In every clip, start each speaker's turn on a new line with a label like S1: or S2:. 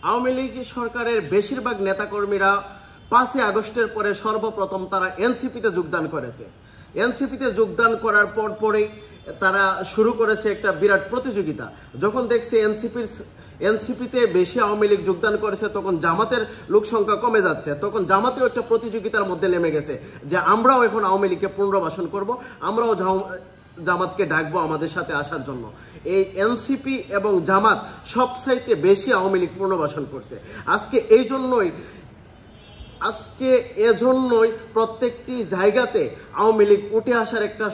S1: আওয়ামী লীগ সরকারের বেশিরভাগ নেতাকর্মীরা 5ই আগস্টের পরে সর্বপ্রথম তারা এনসিপিতে যোগদান করেছে। এনসিপিতে যোগদান করার পরেই তারা শুরু করেছে একটা বিরাট প্রতিযোগিতা। যখন দেখছে এনসিপিতে বেশি আওয়ামী লীগ যোগদান করেছে, তখন জামাতের লোক সংখ্যা কমে যাচ্ছে, তখন জামাতেও একটা প্রতিযোগিতার মধ্যে নেমে গেছে যে আমরাও এখন আওয়ামী লীগকে পুনর্বাসন করব, আমরাও জামাতকে ডাকবো আমাদের সাথে আসার জন্য। এই এনসিপি এবং জামাত সবচাইতে বেশি আওয়ামী লীগ পুনর্বাসন করছে। আজকে এজন্যই প্রত্যেকটি জায়গাতে আওয়ামী লীগ উঠে আসার একটা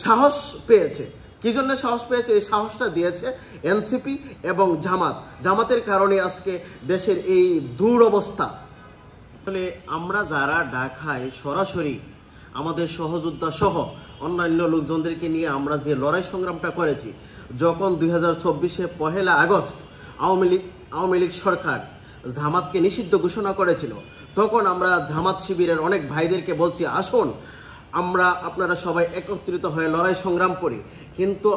S1: সাহস পেয়েছে। কি জন্য সাহস পেয়েছে? এই সাহসটা দিয়েছে এনসিপি এবং জামাতের কারণে আজকে দেশের এই দুরবস্থা। আসলে আমরা যারা ঢাকায় সরাসরি আমাদের সহযোদ্ধা সহ অন্যান্য লোকজনদেরকে নিয়ে আমরা যে লড়াই সংগ্রামটা করেছি, যখন 2024-এ 1 আগস্ট আওয়ামী লীগ সরকার জামাতকে নিষিদ্ধ ঘোষণা করেছিল, তখন আমরা জামাত শিবিরের অনেক ভাইদেরকে বলছি, আসুন আপনারা সবাই একত্রিত হয়ে লড়াই সংগ্রাম করি। কিন্তু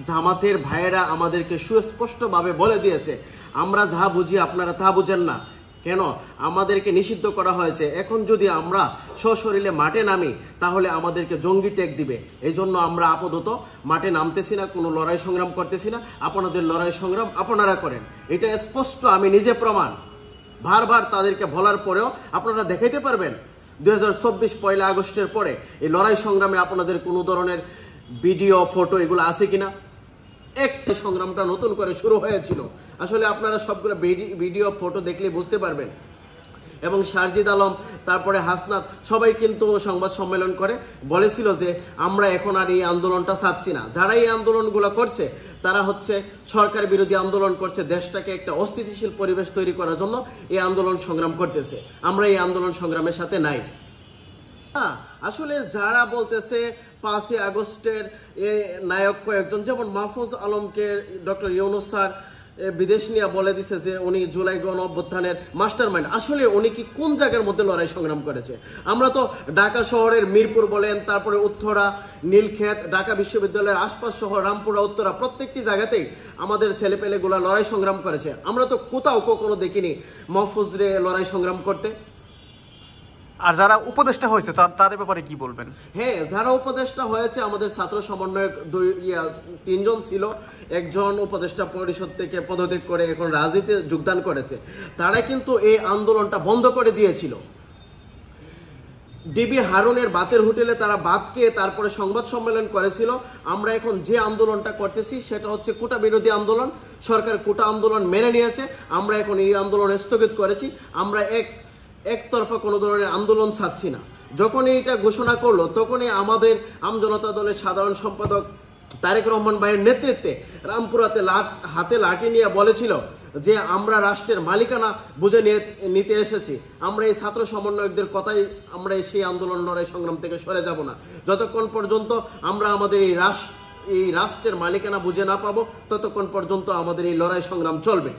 S1: জামাতের ভাইয়েরা আমাদেরকে সুস্পষ্টভাবে বলে দিয়েছে, আমরা যা বুঝি আপনারা তা বুঝেন না। কেন? আমাদেরকে নিষিদ্ধ করা হয়েছে, এখন যদি আমরা সশরীরে মাঠে নামি তাহলে আমাদেরকে জঙ্গি ট্যাগ দিবে। এই জন্য আমরা আপাতত মাঠে নামতেছি না, কোনো লড়াই সংগ্রাম করতেছি না। আপনাদের লড়াই সংগ্রাম আপনারা করেন, এটা স্পষ্ট, আমি নিজে প্রমাণ। বারবার তাদেরকে বলার পরেও আপনারা দেখাইতে পারবেন 2024 1 আগস্টের পরে এই লড়াই সংগ্রামে আপনাদের কোনো ধরনের ভিডিও ফটো এগুলো আছে কিনা? একটা সংগ্রামটা নতুন করে শুরু হয়েছিল। আসলে আপনারা সবগুলো ভিডিও ফটো দেখলে বুঝতে পারবেন। এবং সারজিদ আলম, তারপরে হাসনাত, সবাই কিন্তু সংবাদ সম্মেলন করে বলেছিল যে আমরা এখন আর এই আন্দোলনটা চাচ্ছি না। যারা এই আন্দোলনগুলো করছে তারা হচ্ছে সরকার বিরোধী আন্দোলন করছে, দেশটাকে একটা অস্থিতিশীল পরিবেশ তৈরি করার জন্য এই আন্দোলন সংগ্রাম করতেছে। আমরা এই আন্দোলন সংগ্রামের সাথে নাই। আসলে যারা বলতেছে 5ই আগস্টের নায়ক কয়েকজন, যেমন মাহফুজ আলমকে ডক্টর ইউনূস স্যার বিদেশ নিয়ে বলে দিছে যে উনি জুলাই গণ অভ্যুত্থানের মাস্টার মাইন্ড। আসলে উনি কি কোন জায়গার মধ্যে লড়াই সংগ্রাম করেছে? আমরা তো ঢাকা শহরের মিরপুর বলেন, তারপরে উত্তরা, নীলক্ষেত, ঢাকা বিশ্ববিদ্যালয়ের আশপাশ শহর, রামপুরা, উত্তরা, প্রত্যেকটি জায়গাতেই আমাদের ছেলেপেলেগুলা লড়াই সংগ্রাম করেছে। আমরা তো কোথাও কখনো দেখিনি মাহফুজরে লড়াই সংগ্রাম করতে।
S2: আর যারা উপদেষ্টা হয়েছে তাদের ব্যাপারে কি বলবেন?
S1: হ্যাঁ, যারা উপদেষ্টা হয়েছে, আমাদের ছাত্র সমন্বয়ক 3 জন ছিল, একজন উপদেষ্টা পরিষদ থেকে পদত্যাগ করে এখন রাজনীতিতে যোগদান করেছে। তারা কিন্তু এই আন্দোলনটা বন্ধ করে দিয়েছিল। ডিবি হারুনের বাতের হোটেলে তারা বাতকে তারপরে সংবাদ সম্মেলন করেছিল। আমরা এখন যে আন্দোলনটা করতেছি সেটা হচ্ছে কোটা বিরোধী আন্দোলন। সরকার কোটা আন্দোলন মেনে নিয়েছে, আমরা এখন এই আন্দোলন স্থগিত করেছি। আমরা একতরফা কোনো ধরনের আন্দোলন চাচ্ছি না। যখনই এটা ঘোষণা করলো, তখনই আমাদের আমজনতা দলের সাধারণ সম্পাদক তারেক রহমান ভাইয়ের নেতৃত্বে রামপুরাতে হাতে লাঠি নিয়ে বলেছিল যে আমরা রাষ্ট্রের মালিকানা বুঝে নিতে এসেছি। আমরা এই ছাত্র সমন্বয়কদের কথাই আমরা সেই আন্দোলন লড়াই সংগ্রাম থেকে সরে যাব না। যতক্ষণ পর্যন্ত আমরা আমাদের এই রাষ্ট্রের মালিকানা বুঝে না পাবো, ততক্ষণ পর্যন্ত আমাদের এই লড়াই সংগ্রাম চলবে।